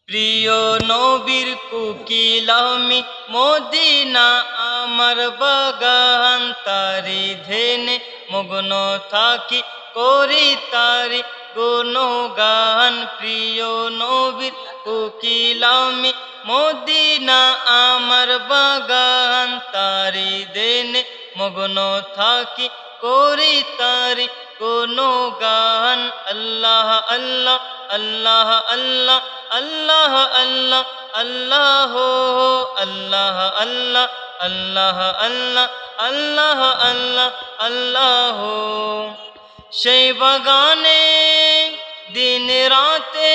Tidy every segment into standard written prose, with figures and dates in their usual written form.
প্রিয় নবীর কুকিলামি মদিনা আমার বাগান, তারি ধেনে মগ্ন থাকি করি তারি গুণগান। প্রিয় নবীর কুকিলামি মদিনা আমার বাগান, তারি ধেনে মগ্ন থাকি করি তারি গুণগান। আল্লাহ আল্লাহ আল্লাহ আল্লাহ আল্লাহ আল্লাহ আল্লাহ আল্লাহ আল্লাহ আল্লাহ আল্লাহ আল্লাহ আল্লাহ আল্লাহ। সেই বাগানে দিন রাতে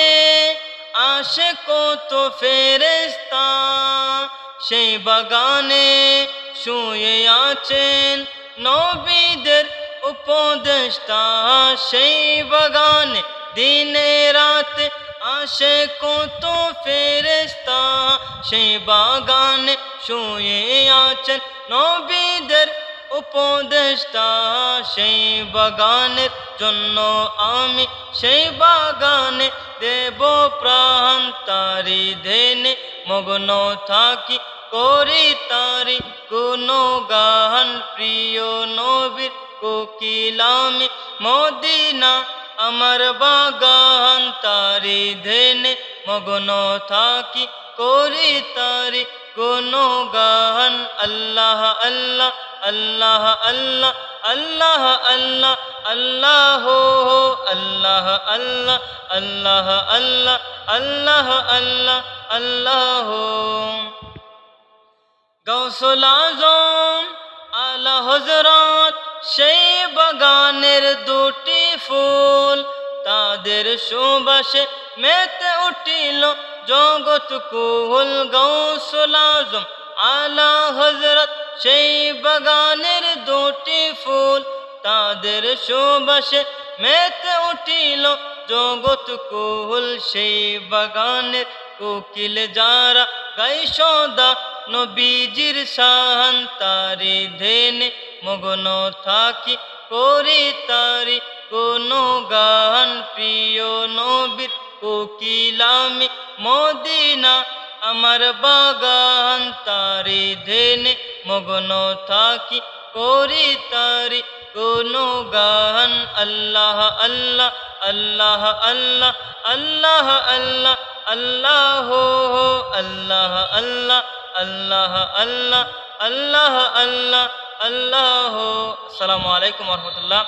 আসে কত ফেরেশতা, সেই বাগানে শুয়ে আছেন নবীদের উপদেষ্টা। সেই বাগানে দিনে রাতে আসে কত ফেরেশতা, সেই বাগানে শুয়ে আছেন নবীদের উপদেষ্টা। সেই বাগানের জন্য আমি সেই বাগানে দেব প্রাণ, তারি ধেনে মগ্ন থাকি করি তারি গুণগান। প্রিয় নবীর কোকিলামি মদিনা আমার বাগান, তারি ধেনে মগ্ন থাকি করি তারি গুণগান। আল্লাহ আল্লাহ আল্লাহ আল্লাহ আল্লাহ আল্লাহ আল্লাহ আল্লাহ আল্লাহ আল্লাহ আল্লাহ আল্লাহ আল্লাহ আল্লাহ। গৌসুল আজম আলা হযরত সেই বাগানের দুটি ফুল, তাদের সুবাসে মেতে উঠিল জগৎ কুল। গৌসুল আজম আলা হযরত সেই বাগানের দুটি ফুল, তাদের সুবাসে মেতে উঠিল জগৎ কুল। সেই বাগানের কোকিল যারা গাই সদা নবীজির শান, তারি ধেনে মগ্ন থাকি করি তারি গুণগান। প্রিয় নবীর কোকিলামি মদিনা আমার বাগান, তারি ধেনে মগ্ন থাকি করি তারি গুণগান। আল্লাহ আল্লাহ আল্লাহ আল্লাহ আল্লাহ আল্লাহ আল্লাহ আল্লাহ আল্লাহ আল্লাহ আল্লাহ আল্লাহ আল্লাহ আল্লাহ। আসসালামু আলাইকুম ওয়া রাহমাতুল্লাহ।